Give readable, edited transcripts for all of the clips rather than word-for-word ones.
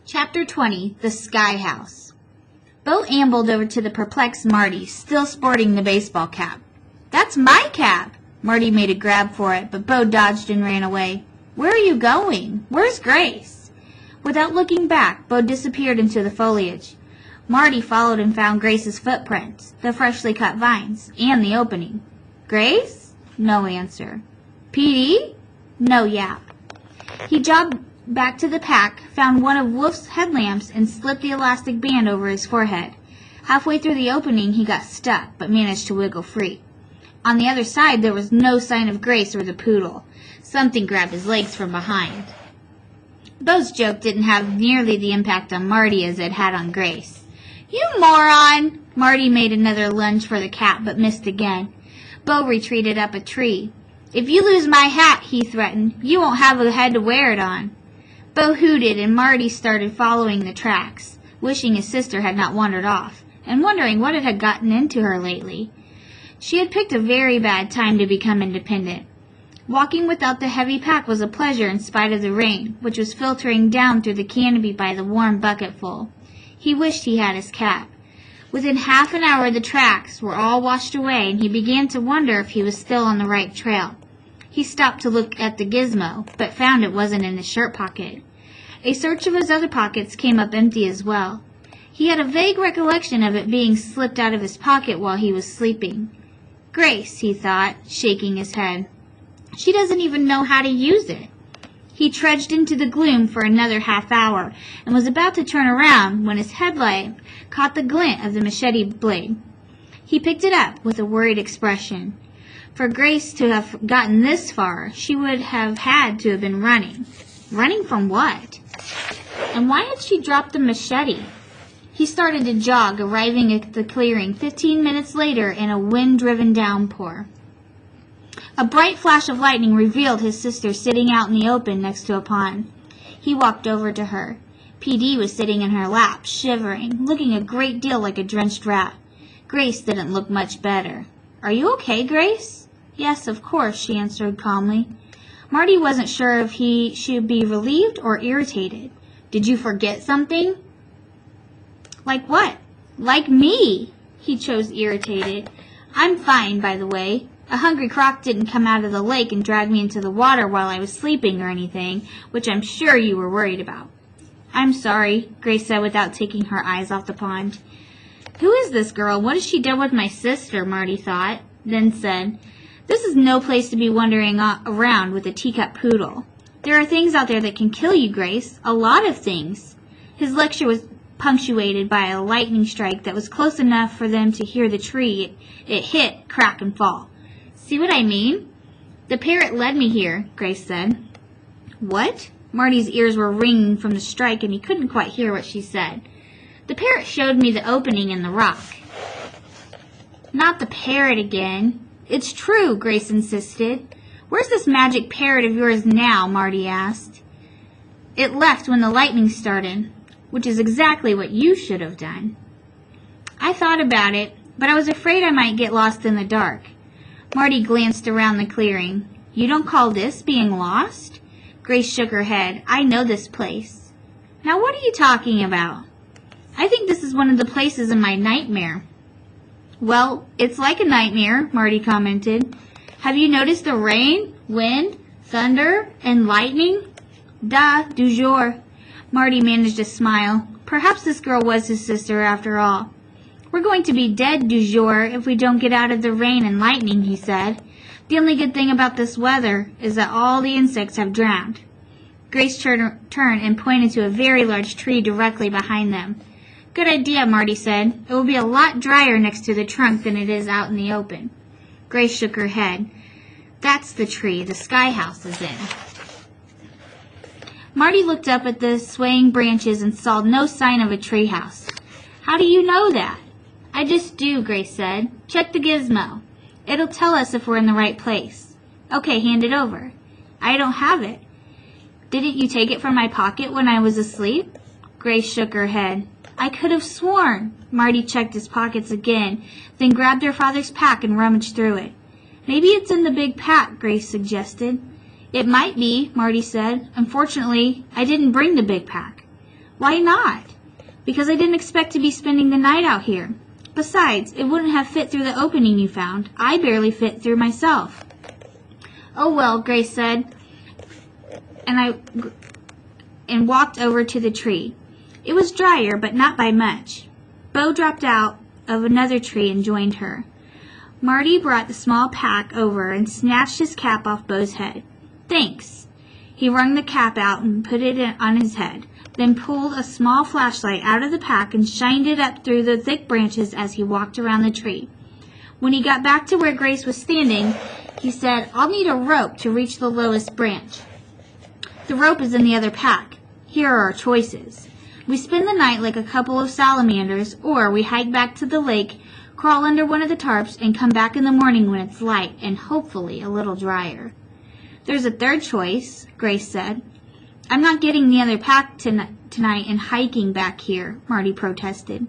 Chapter 20, The Sky House. Bo ambled over to the perplexed Marty, still sporting the baseball cap. "That's my cap!" Marty made a grab for it, but Bo dodged and ran away. "Where are you going? Where's Grace?" Without looking back, Bo disappeared into the foliage. Marty followed and found Grace's footprints, the freshly cut vines, and the opening. "Grace?" No answer. "PD?" No yap. He jogged back to the pack, found one of Wolf's headlamps, and slipped the elastic band over his forehead. Halfway through the opening, he got stuck, but managed to wiggle free. On the other side, there was no sign of Grace or the poodle. Something grabbed his legs from behind. Bo's joke didn't have nearly the impact on Marty as it had on Grace. "You moron!" Marty made another lunge for the cap, but missed again. Bo retreated up a tree. "If you lose my hat," he threatened, "you won't have a head to wear it on." Bo hooted, and Marty started following the tracks, wishing his sister had not wandered off, and wondering what had gotten into her lately. She had picked a very bad time to become independent. Walking without the heavy pack was a pleasure in spite of the rain, which was filtering down through the canopy by the warm bucketful. He wished he had his cap. Within half an hour the tracks were all washed away, and he began to wonder if he was still on the right trail. He stopped to look at the gizmo, but found it wasn't in his shirt pocket. A search of his other pockets came up empty as well. He had a vague recollection of it being slipped out of his pocket while he was sleeping. "Grace," he thought, shaking his head. "She doesn't even know how to use it." He trudged into the gloom for another half hour, and was about to turn around when his headlight caught the glint of the machete blade. He picked it up with a worried expression. For Grace to have gotten this far, she would have had to have been running. Running from what? And why had she dropped the machete? He started to jog, arriving at the clearing 15 minutes later in a wind-driven downpour. A bright flash of lightning revealed his sister sitting out in the open next to a pond. He walked over to her. PD was sitting in her lap, shivering, looking a great deal like a drenched rat. Grace didn't look much better. "Are you okay, Grace?" "Yes, of course," she answered calmly. Marty wasn't sure if he should be relieved or irritated. "Did you forget something?" "Like what?" "Like me." He chose irritated. "I'm fine, by the way. A hungry croc didn't come out of the lake and drag me into the water while I was sleeping or anything, which I'm sure you were worried about." "I'm sorry," Grace said without taking her eyes off the pond. "Who is this girl? What has she done with my sister?" Marty thought, then said, "This is no place to be wandering around with a teacup poodle. There are things out there that can kill you, Grace. A lot of things." His lecture was punctuated by a lightning strike that was close enough for them to hear the tree it hit crack and fall. "See what I mean?" "The parrot led me here," Grace said. "What?" Marty's ears were ringing from the strike, and he couldn't quite hear what she said. "The parrot showed me the opening in the rock." "Not the parrot again." "It's true," Grace insisted. "Where's this magic parrot of yours now?" Marty asked. "It left when the lightning started, which is exactly what you should have done." "I thought about it, but I was afraid I might get lost in the dark." Marty glanced around the clearing. "You don't call this being lost?" Grace shook her head. "I know this place." "Now what are you talking about?" "I think this is one of the places in my nightmare." "Well, it's like a nightmare," Marty commented. "Have you noticed the rain, wind, thunder, and lightning?" Du jour." Marty managed a smile. Perhaps this girl was his sister after all. "We're going to be dead du jour if we don't get out of the rain and lightning," he said. "The only good thing about this weather is that all the insects have drowned." Grace turned and pointed to a very large tree directly behind them. "Good idea," Marty said. "It will be a lot drier next to the trunk than it is out in the open." Grace shook her head. "That's the tree the sky house is in." Marty looked up at the swaying branches and saw no sign of a tree house. "How do you know that?" "I just do," Grace said. "Check the gizmo. It'll tell us if we're in the right place." "Okay, hand it over." "I don't have it." "Didn't you take it from my pocket when I was asleep?" Grace shook her head. "I could have sworn." Marty checked his pockets again, then grabbed her father's pack and rummaged through it. "Maybe it's in the big pack," Grace suggested. "It might be," Marty said. "Unfortunately, I didn't bring the big pack." Why not? Because I didn't expect to be spending the night out here. Besides, it wouldn't have fit through the opening you found. I barely fit through myself. Oh well, Grace said, and walked over to the tree. It was drier, but not by much. Bo dropped out of another tree and joined her. Marty brought the small pack over and snatched his cap off Bo's head. Thanks. He wrung the cap out and put it on his head, then pulled a small flashlight out of the pack and shined it up through the thick branches as he walked around the tree. When he got back to where Grace was standing, he said, I'll need a rope to reach the lowest branch. The rope is in the other pack. Here are our choices. We spend the night like a couple of salamanders, or we hike back to the lake, crawl under one of the tarps, and come back in the morning when it's light and hopefully a little drier. There's a third choice, Grace said. I'm not getting the other pack tonight and hiking back here, Marty protested.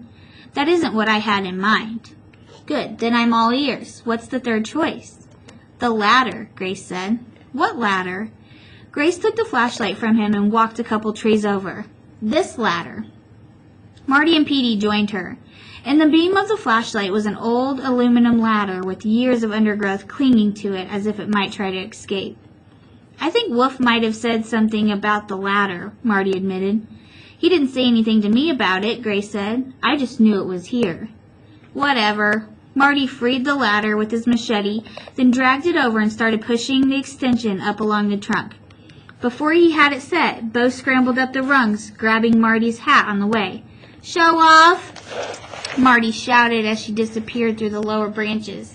That isn't what I had in mind. Good, then I'm all ears. What's the third choice? The ladder, Grace said. What ladder? Grace took the flashlight from him and walked a couple trees over. This ladder. Marty and Petey joined her. In the beam of the flashlight was an old aluminum ladder with years of undergrowth clinging to it as if it might try to escape. I think Wolf might have said something about the ladder, Marty admitted. He didn't say anything to me about it, Grace said. I just knew it was here. Whatever. Marty freed the ladder with his machete, then dragged it over and started pushing the extension up along the trunk. Before he had it set, Bo scrambled up the rungs, grabbing Marty's hat on the way. Show off! Marty shouted as she disappeared through the lower branches.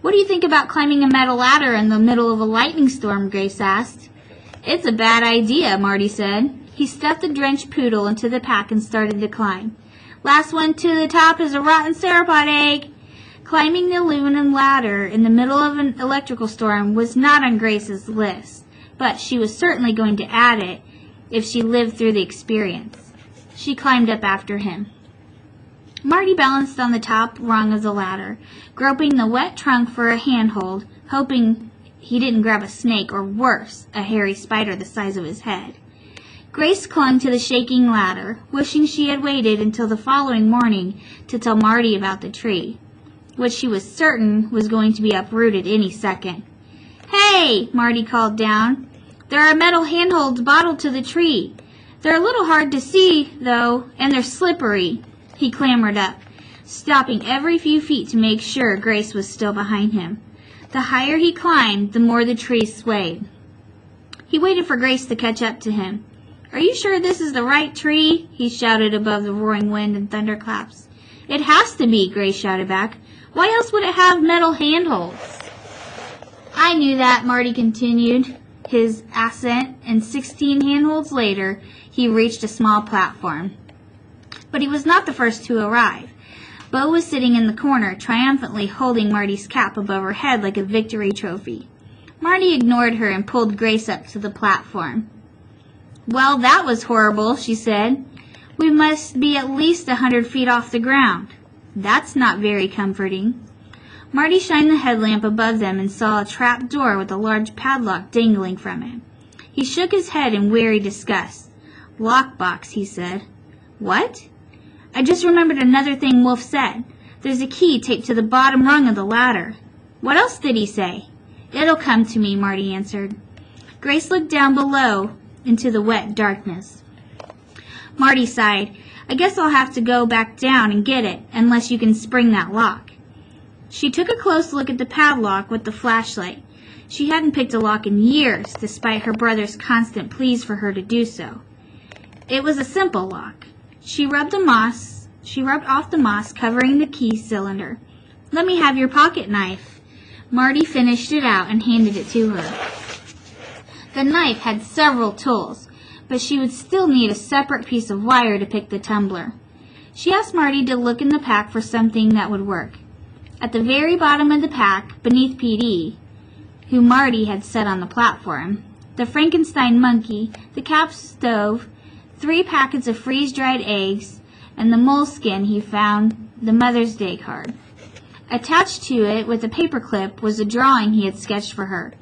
What do you think about climbing a metal ladder in the middle of a lightning storm? Grace asked. It's a bad idea, Marty said. He stuffed the drenched poodle into the pack and started to climb. Last one to the top is a rotten sauropod egg. Climbing the aluminum ladder in the middle of an electrical storm was not on Grace's list, but she was certainly going to add it if she lived through the experience. She climbed up after him. Marty balanced on the top rung of the ladder, groping the wet trunk for a handhold, hoping he didn't grab a snake or, worse, a hairy spider the size of his head. Grace clung to the shaking ladder, wishing she had waited until the following morning to tell Marty about the tree, which she was certain was going to be uprooted any second. Hey! Marty called down. There are metal handholds bottled to the tree. They're a little hard to see, though, and they're slippery. He clambered up, stopping every few feet to make sure Grace was still behind him. The higher he climbed, the more the tree swayed. He waited for Grace to catch up to him. Are you sure this is the right tree? He shouted above the roaring wind and thunderclaps. It has to be, Grace shouted back. Why else would it have metal handholds? I knew that, Marty continued his ascent, and 16 handholds later, he reached a small platform. But he was not the first to arrive. Bo was sitting in the corner, triumphantly holding Marty's cap above her head like a victory trophy. Marty ignored her and pulled Grace up to the platform. Well, that was horrible, she said. We must be at least 100 feet off the ground. That's not very comforting. Marty shined the headlamp above them and saw a trap door with a large padlock dangling from it. He shook his head in weary disgust. Lockbox, he said. What? I just remembered another thing Wolf said. There's a key taped to the bottom rung of the ladder. What else did he say? It'll come to me, Marty answered. Grace looked down below into the wet darkness. Marty sighed. I guess I'll have to go back down and get it, unless you can spring that lock. She took a close look at the padlock with the flashlight. She hadn't picked a lock in years, despite her brother's constant pleas for her to do so. It was a simple lock. She rubbed off the moss covering the key cylinder. Let me have your pocket knife. Marty finished it out and handed it to her. The knife had several tools, but she would still need a separate piece of wire to pick the tumbler. She asked Marty to look in the pack for something that would work. At the very bottom of the pack, beneath P.D., who Marty had set on the platform, the Frankenstein monkey, the cap stove, 3 packets of freeze-dried eggs, and the moleskin he found the Mother's Day card. Attached to it with a paper clip was a drawing he had sketched for her.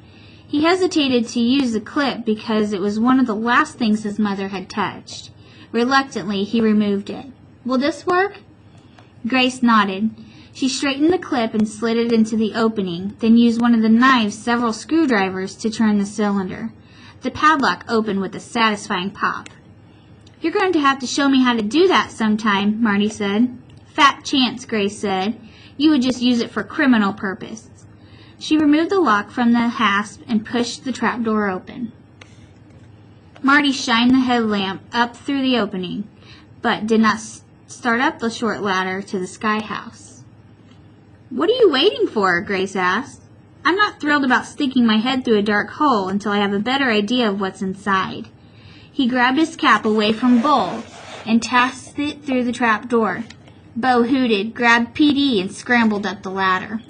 He hesitated to use the clip because it was one of the last things his mother had touched. Reluctantly, he removed it. "Will this work?" Grace nodded. She straightened the clip and slid it into the opening, then used one of the knives several screwdrivers to turn the cylinder. The padlock opened with a satisfying pop. "You're going to have to show me how to do that sometime," Marty said. "Fat chance," Grace said. "You would just use it for criminal purpose." She removed the lock from the hasp and pushed the trapdoor open. Marty shined the headlamp up through the opening, but did not start up the short ladder to the sky house. "What are you waiting for?" Grace asked. "I'm not thrilled about sticking my head through a dark hole until I have a better idea of what's inside." He grabbed his cap away from Bo and tossed it through the trap door. Bo hooted, grabbed PD, and scrambled up the ladder.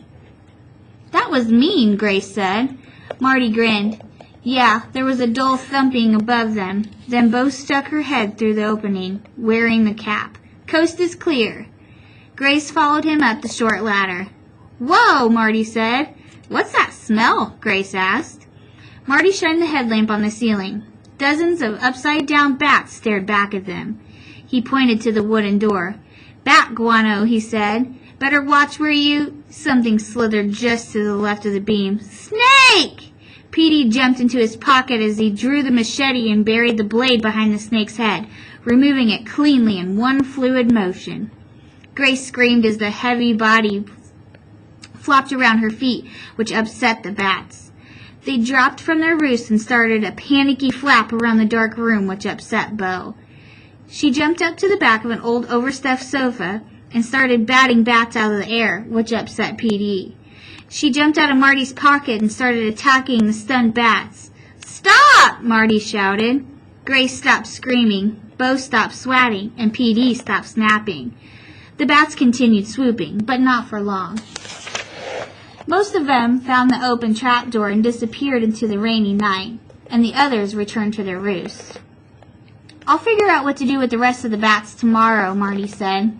"That was mean," Grace said. Marty grinned. Yeah, there was a dull thumping above them. Then Bo stuck her head through the opening, wearing the cap. "Coast is clear." Grace followed him up the short ladder. "Whoa," Marty said. "What's that smell?" Grace asked. Marty shined the headlamp on the ceiling. Dozens of upside-down bats stared back at them. He pointed to the wooden door. "Bat guano," he said. "Better watch where you—" Something slithered just to the left of the beam. "Snake!" Petey jumped into his pocket as he drew the machete and buried the blade behind the snake's head, removing it cleanly in one fluid motion. Grace screamed as the heavy body flopped around her feet, which upset the bats. They dropped from their roosts and started a panicky flap around the dark room, which upset Bo. She jumped up to the back of an old overstuffed sofa and started batting bats out of the air, which upset PD. She jumped out of Marty's pocket and started attacking the stunned bats. "Stop!" Marty shouted. Grace stopped screaming, Bo stopped swatting, and PD stopped snapping. The bats continued swooping, but not for long. Most of them found the open trapdoor and disappeared into the rainy night, and the others returned to their roosts. "I'll figure out what to do with the rest of the bats tomorrow," Marty said.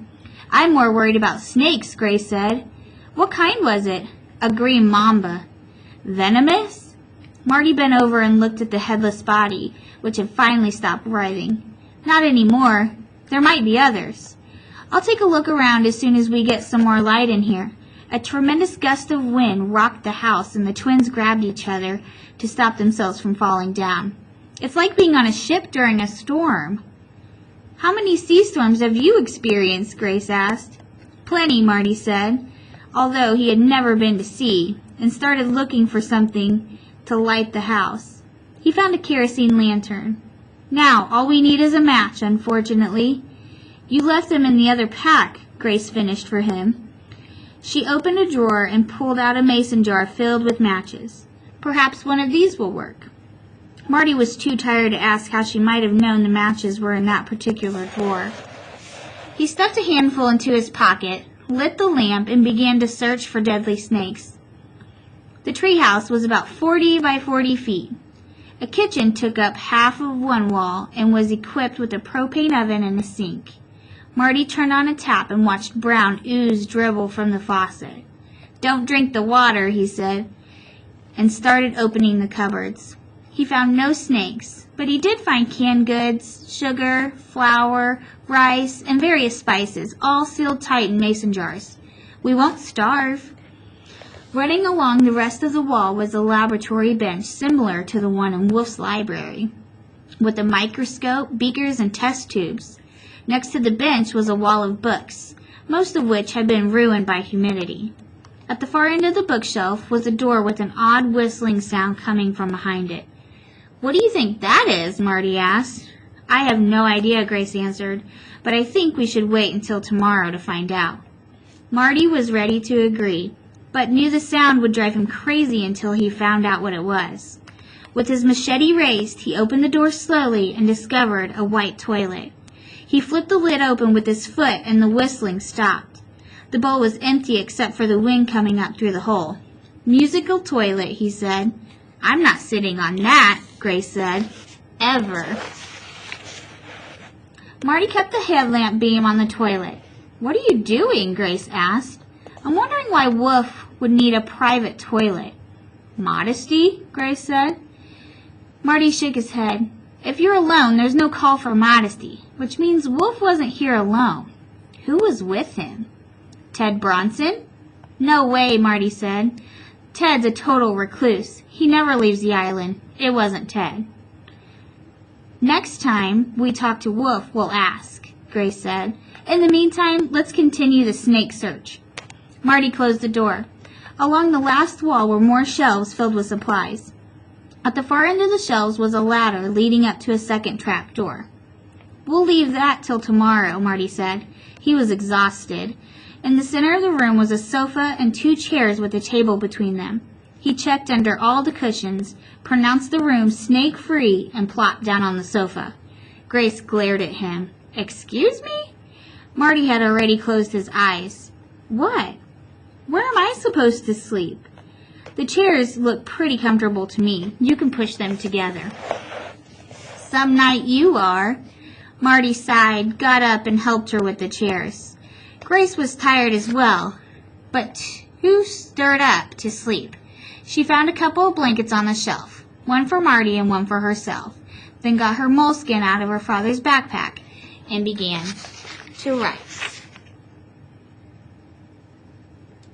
"I'm more worried about snakes," Grace said. "What kind was it?" "A green mamba." "Venomous?" Marty bent over and looked at the headless body, which had finally stopped writhing. "Not anymore. There might be others. I'll take a look around as soon as we get some more light in here." A tremendous gust of wind rocked the house, and the twins grabbed each other to stop themselves from falling down. "It's like being on a ship during a storm." "How many sea storms have you experienced?" Grace asked. "Plenty," Marty said, although he had never been to sea, and started looking for something to light the house. He found a kerosene lantern. "Now, all we need is a match, unfortunately." "You left them in the other pack," Grace finished for him. She opened a drawer and pulled out a mason jar filled with matches. "Perhaps one of these will work." Marty was too tired to ask how she might have known the matches were in that particular drawer. He stuffed a handful into his pocket, lit the lamp, and began to search for deadly snakes. The treehouse was about 40 by 40 feet. A kitchen took up half of one wall and was equipped with a propane oven and a sink. Marty turned on a tap and watched brown ooze dribble from the faucet. "Don't drink the water," he said, and started opening the cupboards. He found no snakes, but he did find canned goods, sugar, flour, rice, and various spices, all sealed tight in mason jars. "We won't starve." Running along the rest of the wall was a laboratory bench similar to the one in Wolf's library, with a microscope, beakers, and test tubes. Next to the bench was a wall of books, most of which had been ruined by humidity. At the far end of the bookshelf was a door with an odd whistling sound coming from behind it. "What do you think that is?" Marty asked. "I have no idea," Grace answered, "but I think we should wait until tomorrow to find out." Marty was ready to agree, but knew the sound would drive him crazy until he found out what it was. With his machete raised, he opened the door slowly and discovered a white toilet. He flipped the lid open with his foot and the whistling stopped. The bowl was empty except for the wind coming up through the hole. "Musical toilet," he said. "I'm not sitting on that," Grace said. "Ever." Marty kept the headlamp beam on the toilet. "What are you doing?" Grace asked. "I'm wondering why Wolf would need a private toilet." "Modesty," Grace said. Marty shook his head. If you're alone, there's no call for modesty, which means Wolf wasn't here alone. Who was with him? Ted Bronson? No way, Marty said. Ted's a total recluse. He never leaves the island. It wasn't Ted. Next time we talk to Wolf, we'll ask, Grace said. In the meantime, let's continue the snake search. Marty closed the door. Along the last wall were more shelves filled with supplies. At the far end of the shelves was a ladder leading up to a second trap door. We'll leave that till tomorrow, Marty said. He was exhausted. In the center of the room was a sofa and 2 chairs with a table between them. He checked under all the cushions, pronounced the room snake-free, and plopped down on the sofa. Grace glared at him. Excuse me? Marty had already closed his eyes. What? Where am I supposed to sleep? The chairs look pretty comfortable to me. You can push them together. Some night you are. Marty sighed, got up, and helped her with the chairs. Grace was tired as well, but too stirred up to sleep. She found a couple of blankets on the shelf, one for Marty and one for herself, then got her moleskin out of her father's backpack and began to write.